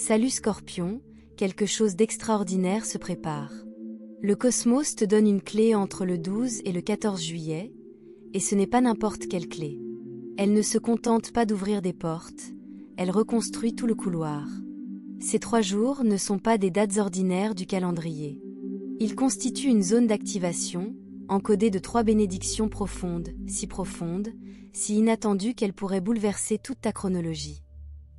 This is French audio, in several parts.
Salut Scorpion, quelque chose d'extraordinaire se prépare. Le cosmos te donne une clé entre le 12 et le 14 juillet, et ce n'est pas n'importe quelle clé. Elle ne se contente pas d'ouvrir des portes, elle reconstruit tout le couloir. Ces 3 jours ne sont pas des dates ordinaires du calendrier. Ils constituent une zone d'activation, encodée de 3 bénédictions profondes, si inattendues qu'elles pourraient bouleverser toute ta chronologie.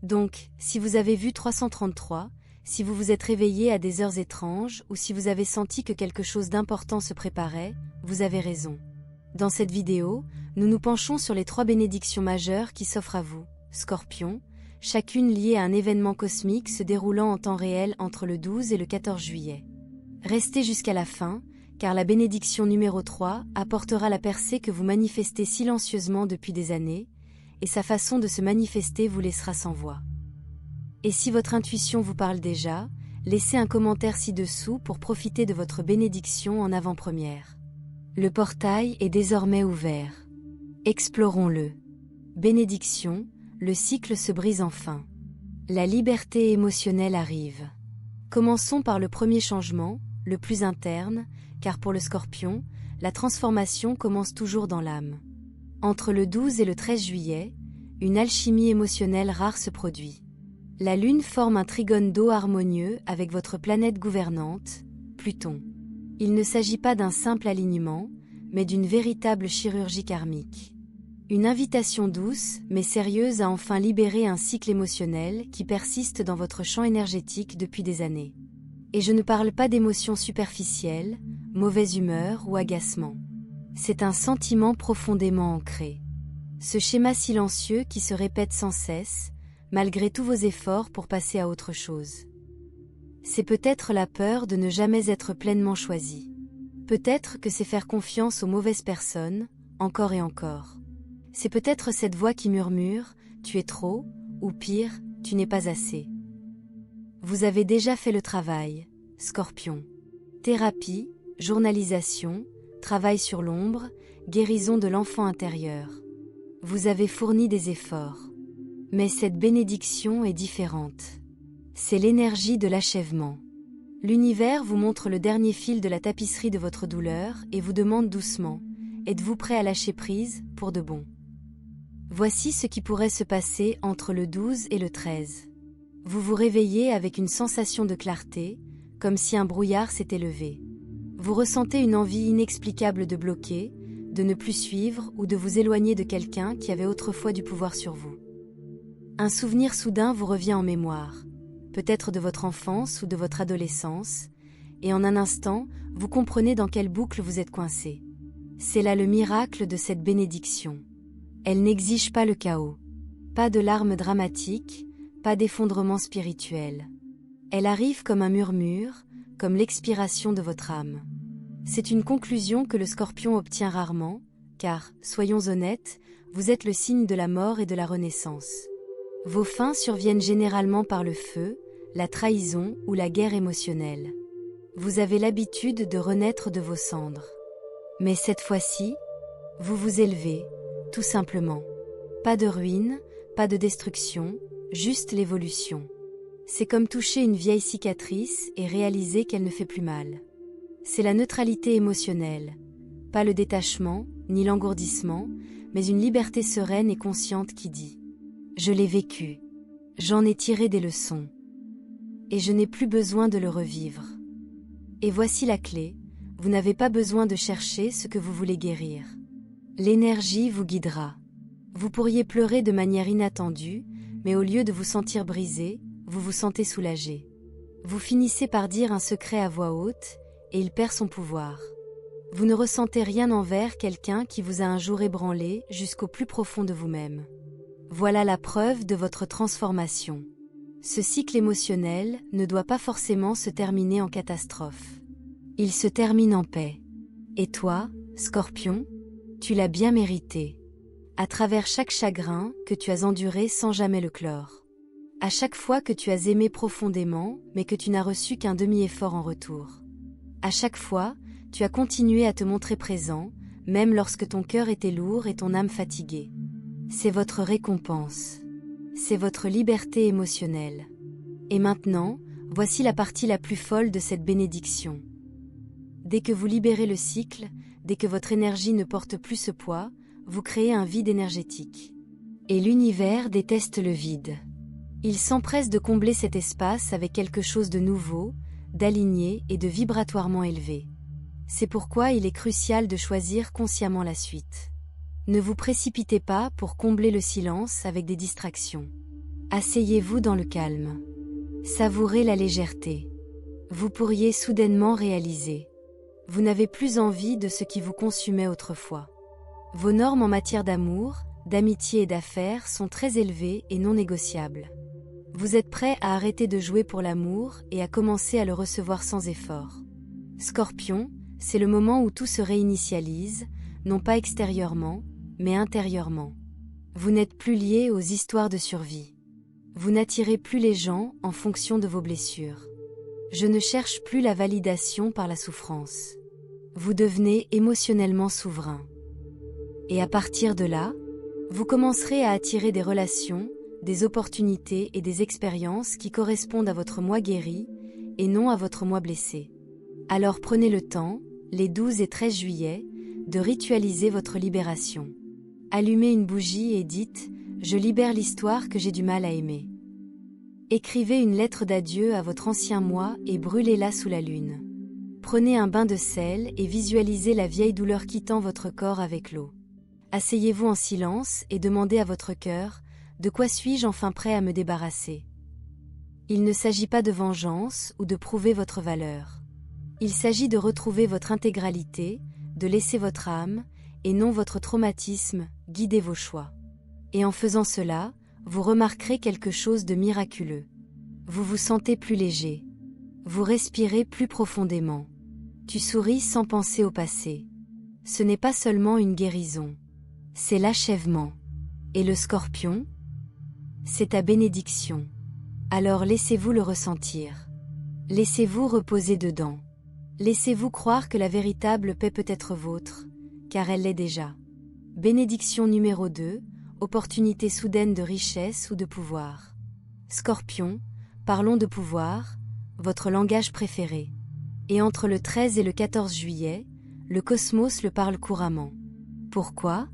Donc, si vous avez vu 333, si vous vous êtes réveillé à des heures étranges ou si vous avez senti que quelque chose d'important se préparait, vous avez raison. Dans cette vidéo, nous nous penchons sur les 3 bénédictions majeures qui s'offrent à vous, Scorpion, chacune liée à un événement cosmique se déroulant en temps réel entre le 12 et le 14 juillet. Restez jusqu'à la fin, car la bénédiction numéro 3 apportera la percée que vous manifestez silencieusement depuis des années, et sa façon de se manifester vous laissera sans voix. Et si votre intuition vous parle déjà, laissez un commentaire ci-dessous pour profiter de votre bénédiction en avant-première. Le portail est désormais ouvert. Explorons-le. Bénédiction, le cycle se brise enfin. La liberté émotionnelle arrive. Commençons par le premier changement, le plus interne, car pour le Scorpion, la transformation commence toujours dans l'âme. Entre le 12 et le 13 juillet, une alchimie émotionnelle rare se produit. La Lune forme un trigone d'eau harmonieux avec votre planète gouvernante, Pluton. Il ne s'agit pas d'un simple alignement, mais d'une véritable chirurgie karmique. Une invitation douce, mais sérieuse à enfin libérer un cycle émotionnel qui persiste dans votre champ énergétique depuis des années. Et je ne parle pas d'émotions superficielles, mauvaise humeur ou agacement. C'est un sentiment profondément ancré. Ce schéma silencieux qui se répète sans cesse, malgré tous vos efforts pour passer à autre chose. C'est peut-être la peur de ne jamais être pleinement choisi. Peut-être que c'est faire confiance aux mauvaises personnes, encore et encore. C'est peut-être cette voix qui murmure « tu es trop » ou pire « tu n'es pas assez ». Vous avez déjà fait le travail, Scorpion. Thérapie, journalisation, travail sur l'ombre, guérison de l'enfant intérieur. Vous avez fourni des efforts. Mais cette bénédiction est différente. C'est l'énergie de l'achèvement. L'univers vous montre le dernier fil de la tapisserie de votre douleur et vous demande doucement, êtes-vous prêt à lâcher prise, pour de bon? Voici ce qui pourrait se passer entre le 12 et le 13. Vous vous réveillez avec une sensation de clarté, comme si un brouillard s'était levé. Vous ressentez une envie inexplicable de bloquer, de ne plus suivre ou de vous éloigner de quelqu'un qui avait autrefois du pouvoir sur vous. Un souvenir soudain vous revient en mémoire, peut-être de votre enfance ou de votre adolescence, et en un instant, vous comprenez dans quelle boucle vous êtes coincé. C'est là le miracle de cette bénédiction. Elle n'exige pas le chaos, pas de larmes dramatiques, pas d'effondrement spirituel. Elle arrive comme un murmure, comme l'expiration de votre âme. C'est une conclusion que le Scorpion obtient rarement, car, soyons honnêtes, vous êtes le signe de la mort et de la renaissance. Vos fins surviennent généralement par le feu, la trahison ou la guerre émotionnelle. Vous avez l'habitude de renaître de vos cendres. Mais cette fois-ci, vous vous élevez, tout simplement. Pas de ruine, pas de destruction, juste l'évolution. C'est comme toucher une vieille cicatrice et réaliser qu'elle ne fait plus mal. C'est la neutralité émotionnelle, pas le détachement, ni l'engourdissement, mais une liberté sereine et consciente qui dit « Je l'ai vécu, j'en ai tiré des leçons, et je n'ai plus besoin de le revivre. » Et voici la clé, vous n'avez pas besoin de chercher ce que vous voulez guérir. L'énergie vous guidera. Vous pourriez pleurer de manière inattendue, mais au lieu de vous sentir brisé, vous vous sentez soulagé. Vous finissez par dire un secret à voix haute, et il perd son pouvoir. Vous ne ressentez rien envers quelqu'un qui vous a un jour ébranlé jusqu'au plus profond de vous-même. Voilà la preuve de votre transformation. Ce cycle émotionnel ne doit pas forcément se terminer en catastrophe. Il se termine en paix. Et toi, Scorpion, tu l'as bien mérité. À travers chaque chagrin que tu as enduré sans jamais le clore. À chaque fois que tu as aimé profondément, mais que tu n'as reçu qu'un demi-effort en retour. À chaque fois, tu as continué à te montrer présent, même lorsque ton cœur était lourd et ton âme fatiguée. C'est votre récompense. C'est votre liberté émotionnelle. Et maintenant, voici la partie la plus folle de cette bénédiction. Dès que vous libérez le cycle, dès que votre énergie ne porte plus ce poids, vous créez un vide énergétique. Et l'univers déteste le vide. Il s'empresse de combler cet espace avec quelque chose de nouveau, d'aligné et de vibratoirement élevé. C'est pourquoi il est crucial de choisir consciemment la suite. Ne vous précipitez pas pour combler le silence avec des distractions. Asseyez-vous dans le calme. Savourez la légèreté. Vous pourriez soudainement réaliser. Vous n'avez plus envie de ce qui vous consumait autrefois. Vos normes en matière d'amour, d'amitié et d'affaires sont très élevées et non négociables. Vous êtes prêt à arrêter de jouer pour l'amour et à commencer à le recevoir sans effort. Scorpion, c'est le moment où tout se réinitialise, non pas extérieurement, mais intérieurement. Vous n'êtes plus lié aux histoires de survie. Vous n'attirez plus les gens en fonction de vos blessures. Je ne cherche plus la validation par la souffrance. Vous devenez émotionnellement souverain. Et à partir de là, vous commencerez à attirer des relations, des opportunités et des expériences qui correspondent à votre moi guéri et non à votre moi blessé. Alors prenez le temps, les 12 et 13 juillet, de ritualiser votre libération. Allumez une bougie et dites « Je libère l'histoire que j'ai du mal à aimer ». Écrivez une lettre d'adieu à votre ancien moi et brûlez-la sous la lune. Prenez un bain de sel et visualisez la vieille douleur quittant votre corps avec l'eau. Asseyez-vous en silence et demandez à votre cœur « De quoi suis-je enfin prêt à me débarrasser ?» Il ne s'agit pas de vengeance ou de prouver votre valeur. Il s'agit de retrouver votre intégralité, de laisser votre âme, et non votre traumatisme, guider vos choix. Et en faisant cela, vous remarquerez quelque chose de miraculeux. Vous vous sentez plus léger. Vous respirez plus profondément. Tu souris sans penser au passé. Ce n'est pas seulement une guérison. C'est l'achèvement. Et le Scorpion? C'est ta bénédiction. Alors laissez-vous le ressentir. Laissez-vous reposer dedans. Laissez-vous croire que la véritable paix peut être vôtre, car elle l'est déjà. Bénédiction numéro 2, opportunité soudaine de richesse ou de pouvoir. Scorpion, parlons de pouvoir, votre langage préféré. Et entre le 13 et le 14 juillet, le cosmos le parle couramment. Pourquoi?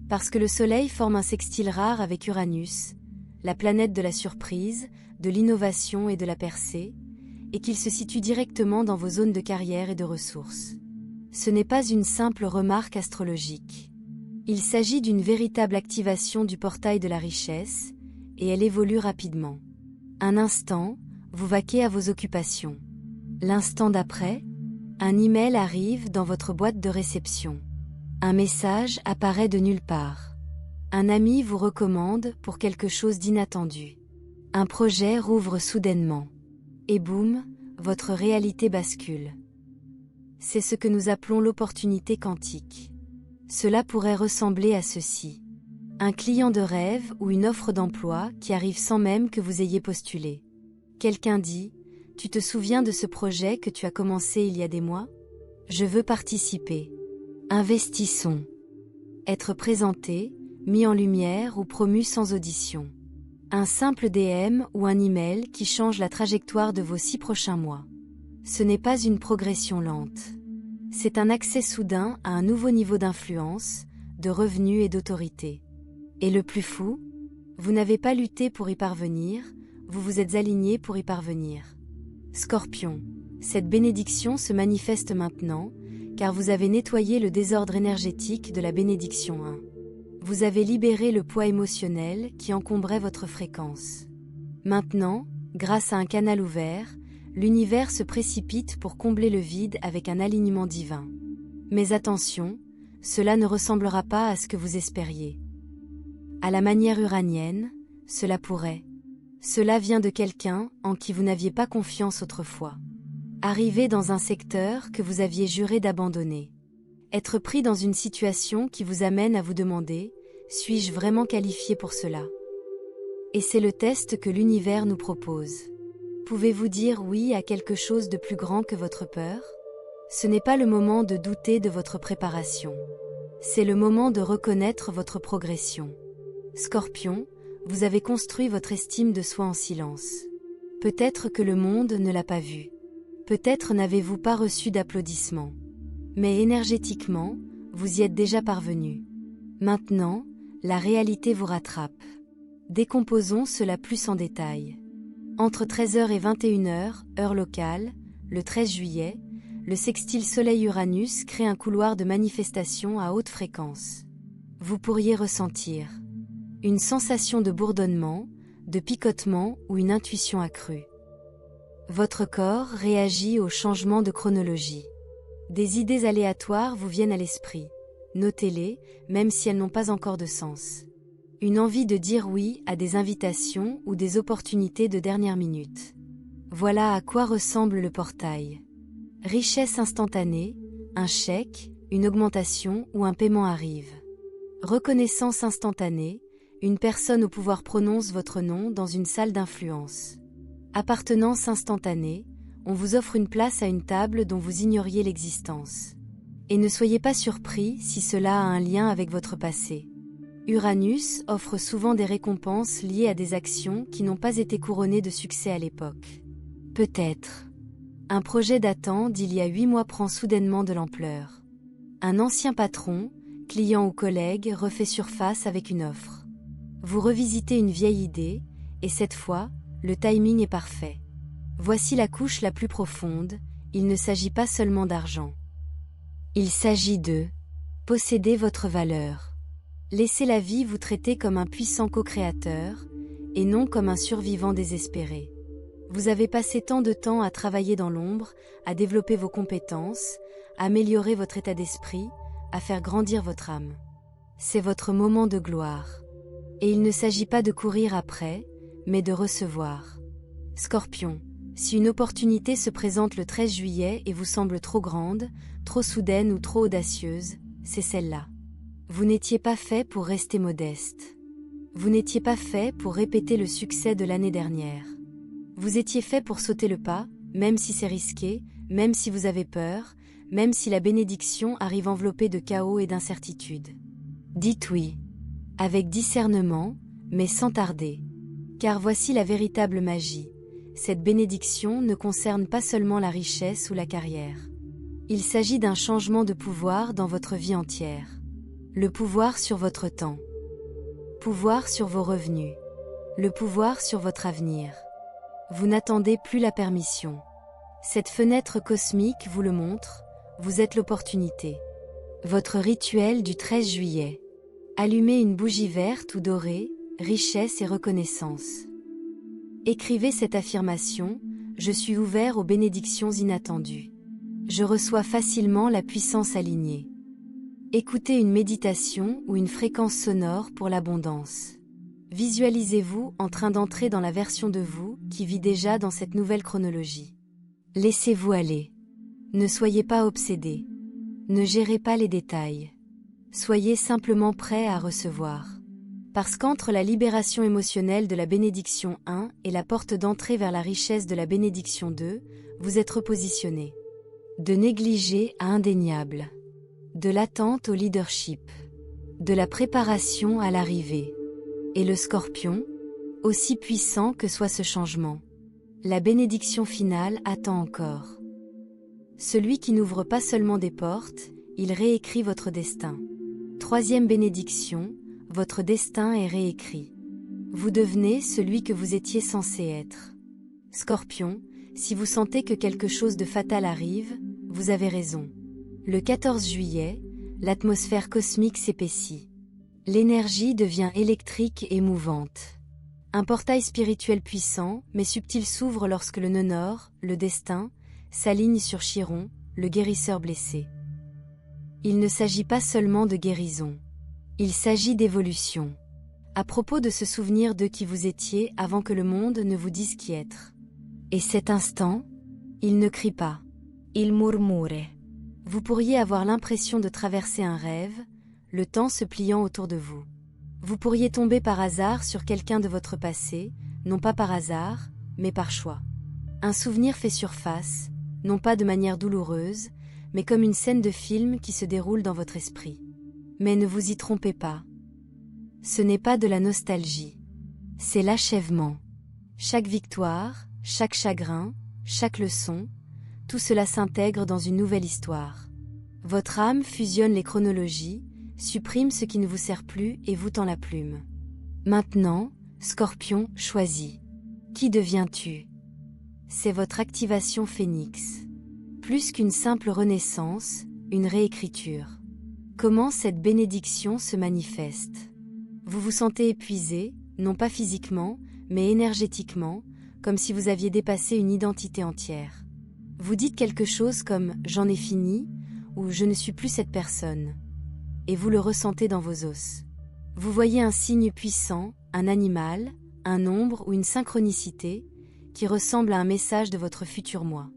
Parce que le Soleil forme un sextile rare avec Uranus, la planète de la surprise, de l'innovation et de la percée, et qu'il se situe directement dans vos zones de carrière et de ressources. Ce n'est pas une simple remarque astrologique. Il s'agit d'une véritable activation du portail de la richesse, et elle évolue rapidement. Un instant, vous vaquez à vos occupations. L'instant d'après, un email arrive dans votre boîte de réception. Un message apparaît de nulle part. Un ami vous recommande pour quelque chose d'inattendu. Un projet rouvre soudainement. Et boum, votre réalité bascule. C'est ce que nous appelons l'opportunité quantique. Cela pourrait ressembler à ceci. Un client de rêve ou une offre d'emploi qui arrive sans même que vous ayez postulé. Quelqu'un dit « Tu te souviens de ce projet que tu as commencé il y a des mois? Je veux participer. Investissons. » Être présenté, mis en lumière ou promu sans audition. Un simple DM ou un email qui change la trajectoire de vos 6 prochains mois. Ce n'est pas une progression lente. C'est un accès soudain à un nouveau niveau d'influence, de revenus et d'autorité. Et le plus fou, vous n'avez pas lutté pour y parvenir, vous vous êtes aligné pour y parvenir. Scorpion, cette bénédiction se manifeste maintenant, car vous avez nettoyé le désordre énergétique de la bénédiction 1. Vous avez libéré le poids émotionnel qui encombrait votre fréquence. Maintenant, grâce à un canal ouvert, l'univers se précipite pour combler le vide avec un alignement divin. Mais attention, cela ne ressemblera pas à ce que vous espériez. À la manière uranienne, cela pourrait. Cela vient de quelqu'un en qui vous n'aviez pas confiance autrefois. Arriver dans un secteur que vous aviez juré d'abandonner. Être pris dans une situation qui vous amène à vous demander « Suis-je vraiment qualifié pour cela ?» Et c'est le test que l'univers nous propose. Pouvez-vous dire oui à quelque chose de plus grand que votre peur? Ce n'est pas le moment de douter de votre préparation. C'est le moment de reconnaître votre progression. Scorpion, vous avez construit votre estime de soi en silence. Peut-être que le monde ne l'a pas vu. Peut-être n'avez-vous pas reçu d'applaudissements. Mais énergétiquement, vous y êtes déjà parvenu. Maintenant, la réalité vous rattrape. Décomposons cela plus en détail. Entre 13h et 21h, heure locale, le 13 juillet, le sextile Soleil-Uranus crée un couloir de manifestation à haute fréquence. Vous pourriez ressentir une sensation de bourdonnement, de picotement ou une intuition accrue. Votre corps réagit au changement de chronologie. Des idées aléatoires vous viennent à l'esprit. Notez-les, même si elles n'ont pas encore de sens. Une envie de dire oui à des invitations ou des opportunités de dernière minute. Voilà à quoi ressemble le portail. Richesse instantanée, un chèque, une augmentation ou un paiement arrive. Reconnaissance instantanée, une personne au pouvoir prononce votre nom dans une salle d'influence. Appartenance instantanée, on vous offre une place à une table dont vous ignoriez l'existence. Et ne soyez pas surpris si cela a un lien avec votre passé. Uranus offre souvent des récompenses liées à des actions qui n'ont pas été couronnées de succès à l'époque. Peut-être. Un projet datant d'il y a 8 mois prend soudainement de l'ampleur. Un ancien patron, client ou collègue refait surface avec une offre. Vous revisitez une vieille idée, et cette fois, le timing est parfait. Voici la couche la plus profonde, il ne s'agit pas seulement d'argent. Il s'agit de posséder votre valeur. Laissez la vie vous traiter comme un puissant co-créateur, et non comme un survivant désespéré. Vous avez passé tant de temps à travailler dans l'ombre, à développer vos compétences, à améliorer votre état d'esprit, à faire grandir votre âme. C'est votre moment de gloire. Et il ne s'agit pas de courir après, mais de recevoir. Scorpion, si une opportunité se présente le 13 juillet et vous semble trop grande, trop soudaine ou trop audacieuse, c'est celle-là. Vous n'étiez pas fait pour rester modeste. Vous n'étiez pas fait pour répéter le succès de l'année dernière. Vous étiez fait pour sauter le pas, même si c'est risqué, même si vous avez peur, même si la bénédiction arrive enveloppée de chaos et d'incertitude. Dites oui. Avec discernement, mais sans tarder. Car voici la véritable magie. Cette bénédiction ne concerne pas seulement la richesse ou la carrière. Il s'agit d'un changement de pouvoir dans votre vie entière. Le pouvoir sur votre temps. Pouvoir sur vos revenus. Le pouvoir sur votre avenir. Vous n'attendez plus la permission. Cette fenêtre cosmique vous le montre, vous êtes l'opportunité. Votre rituel du 13 juillet. Allumez une bougie verte ou dorée, richesse et reconnaissance. Écrivez cette affirmation, je suis ouvert aux bénédictions inattendues. Je reçois facilement la puissance alignée. Écoutez une méditation ou une fréquence sonore pour l'abondance. Visualisez-vous en train d'entrer dans la version de vous qui vit déjà dans cette nouvelle chronologie. Laissez-vous aller. Ne soyez pas obsédé. Ne gérez pas les détails. Soyez simplement prêt à recevoir. Parce qu'entre la libération émotionnelle de la bénédiction 1 et la porte d'entrée vers la richesse de la bénédiction 2, vous êtes repositionné. De négligé à indéniable. De l'attente au leadership. De la préparation à l'arrivée. Et le Scorpion, aussi puissant que soit ce changement, la bénédiction finale attend encore. Celui qui n'ouvre pas seulement des portes, il réécrit votre destin. Troisième bénédiction, votre destin est réécrit. Vous devenez celui que vous étiez censé être. Scorpion, si vous sentez que quelque chose de fatal arrive, vous avez raison. Le 14 juillet, l'atmosphère cosmique s'épaissit. L'énergie devient électrique et mouvante. Un portail spirituel puissant, mais subtil s'ouvre lorsque le nœud nord, le destin, s'aligne sur Chiron, le guérisseur blessé. Il ne s'agit pas seulement de guérison. Il s'agit d'évolution. À propos de se souvenir de qui vous étiez avant que le monde ne vous dise qui être. Et cet instant, il ne crie pas. Il murmure. Vous pourriez avoir l'impression de traverser un rêve, le temps se pliant autour de vous. Vous pourriez tomber par hasard sur quelqu'un de votre passé, non pas par hasard, mais par choix. Un souvenir fait surface, non pas de manière douloureuse, mais comme une scène de film qui se déroule dans votre esprit. Mais ne vous y trompez pas. Ce n'est pas de la nostalgie. C'est l'achèvement. Chaque victoire, chaque chagrin, chaque leçon, tout cela s'intègre dans une nouvelle histoire. Votre âme fusionne les chronologies, supprime ce qui ne vous sert plus et vous tend la plume. Maintenant, Scorpion, choisis. Qui deviens-tu? C'est votre activation phénix. Plus qu'une simple renaissance, une réécriture. Comment cette bénédiction se manifeste? Vous vous sentez épuisé, non pas physiquement, mais énergétiquement, comme si vous aviez dépassé une identité entière. Vous dites quelque chose comme « j'en ai fini » ou « je ne suis plus cette personne ». Et vous le ressentez dans vos os. Vous voyez un signe puissant, un animal, un nombre ou une synchronicité qui ressemble à un message de votre futur moi.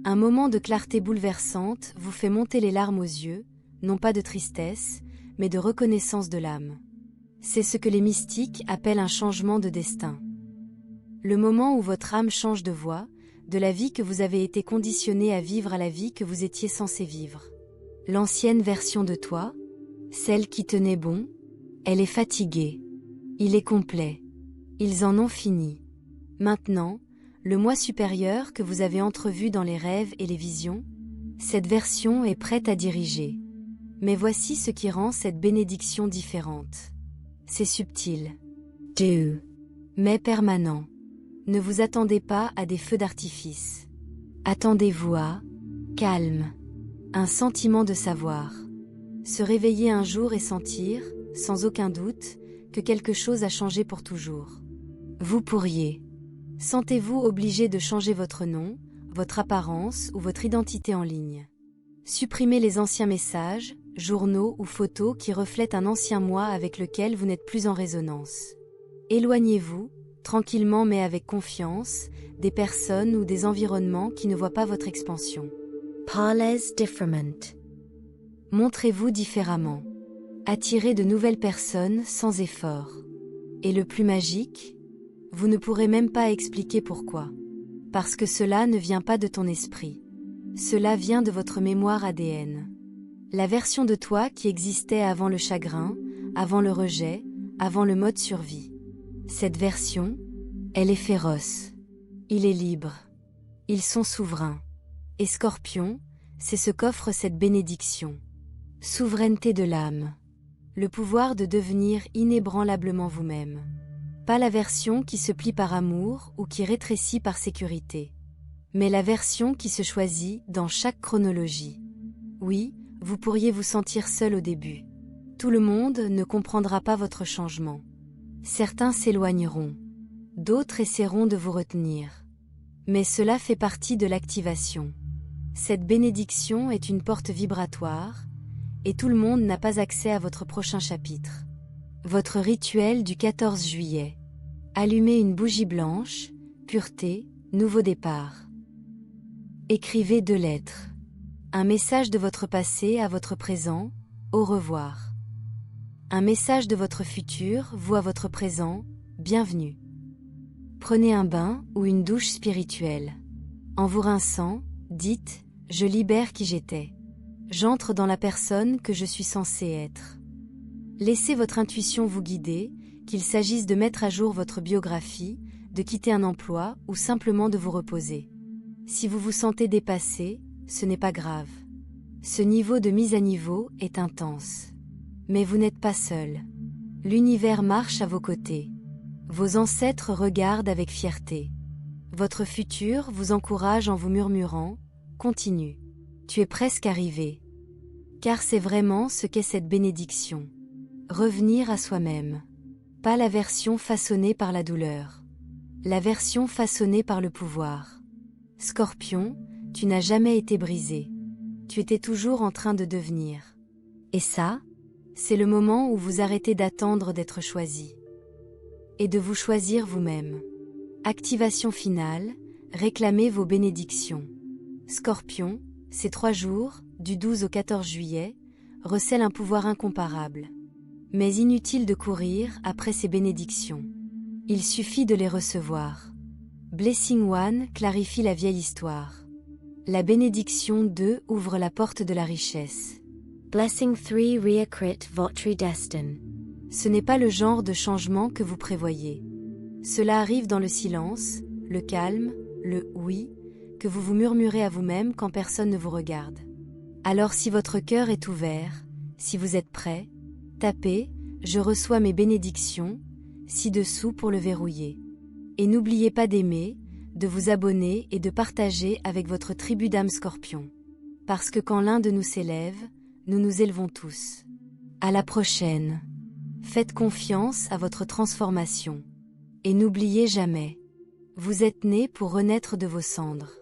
Un moment de clarté bouleversante vous fait monter les larmes aux yeux, non pas de tristesse, mais de reconnaissance de l'âme. C'est ce que les mystiques appellent un changement de destin. Le moment où votre âme change de voie, de la vie que vous avez été conditionné à vivre à la vie que vous étiez censé vivre. L'ancienne version de toi, celle qui tenait bon, elle est fatiguée. Il est complet. Ils en ont fini. Maintenant, le moi supérieur que vous avez entrevu dans les rêves et les visions, cette version est prête à diriger. Mais voici ce qui rend cette bénédiction différente. C'est subtil. Doux. Mais permanent. Ne vous attendez pas à des feux d'artifice. Attendez-vous à calme. Un sentiment de savoir. Se réveiller un jour et sentir, sans aucun doute, que quelque chose a changé pour toujours. Vous pourriez. Sentez-vous obligé de changer votre nom, votre apparence ou votre identité en ligne. Supprimez les anciens messages, journaux ou photos qui reflètent un ancien moi avec lequel vous n'êtes plus en résonance. Éloignez-vous, tranquillement mais avec confiance, des personnes ou des environnements qui ne voient pas votre expansion. Parlez different. Montrez-vous différemment. Attirez de nouvelles personnes sans effort. Et le plus magique, vous ne pourrez même pas expliquer pourquoi. Parce que cela ne vient pas de ton esprit. Cela vient de votre mémoire ADN. La version de toi qui existait avant le chagrin, avant le rejet, avant le mode survie. Cette version, elle est féroce. Il est libre. Ils sont souverains. Et Scorpion, c'est ce qu'offre cette bénédiction. Souveraineté de l'âme. Le pouvoir de devenir inébranlablement vous-même. Pas la version qui se plie par amour ou qui rétrécit par sécurité. Mais la version qui se choisit dans chaque chronologie. Oui, vous pourriez vous sentir seul au début. Tout le monde ne comprendra pas votre changement. Certains s'éloigneront. D'autres essaieront de vous retenir. Mais cela fait partie de l'activation. Cette bénédiction est une porte vibratoire, et tout le monde n'a pas accès à votre prochain chapitre. Votre rituel du 14 juillet. Allumez une bougie blanche, pureté, nouveau départ. Écrivez 2 lettres. Un message de votre passé à votre présent, au revoir. Un message de votre futur, vous à votre présent, bienvenue. Prenez un bain ou une douche spirituelle. En vous rinçant, dites « Je libère qui j'étais. J'entre dans la personne que je suis censé être. » Laissez votre intuition vous guider, qu'il s'agisse de mettre à jour votre biographie, de quitter un emploi ou simplement de vous reposer. Si vous vous sentez dépassé, ce n'est pas grave. Ce niveau de mise à niveau est intense. Mais vous n'êtes pas seul. L'univers marche à vos côtés. Vos ancêtres regardent avec fierté. Votre futur vous encourage en vous murmurant « Continue. Tu es presque arrivé. » Car c'est vraiment ce qu'est cette bénédiction. Revenir à soi-même. Pas la version façonnée par la douleur. La version façonnée par le pouvoir. Scorpion, tu n'as jamais été brisé. Tu étais toujours en train de devenir. Et ça, c'est le moment où vous arrêtez d'attendre d'être choisi. Et de vous choisir vous-même. Activation finale, réclamez vos bénédictions. Scorpion, ces 3 jours, du 12 au 14 juillet, recèlent un pouvoir incomparable. Mais inutile de courir après ces bénédictions. Il suffit de les recevoir. Blessing One clarifie la vieille histoire. La bénédiction 2 ouvre la porte de la richesse. Blessing 3 reécrit votre destin. Ce n'est pas le genre de changement que vous prévoyez. Cela arrive dans le silence, le calme, le « oui » que vous vous murmurez à vous-même quand personne ne vous regarde. Alors si votre cœur est ouvert, si vous êtes prêt, tapez « Je reçois mes bénédictions » ci-dessous pour le verrouiller. Et n'oubliez pas d'aimer, de vous abonner et de partager avec votre tribu d'âmes scorpions. Parce que quand l'un de nous s'élève, nous nous élevons tous. À la prochaine. Faites confiance à votre transformation. Et n'oubliez jamais, vous êtes nés pour renaître de vos cendres.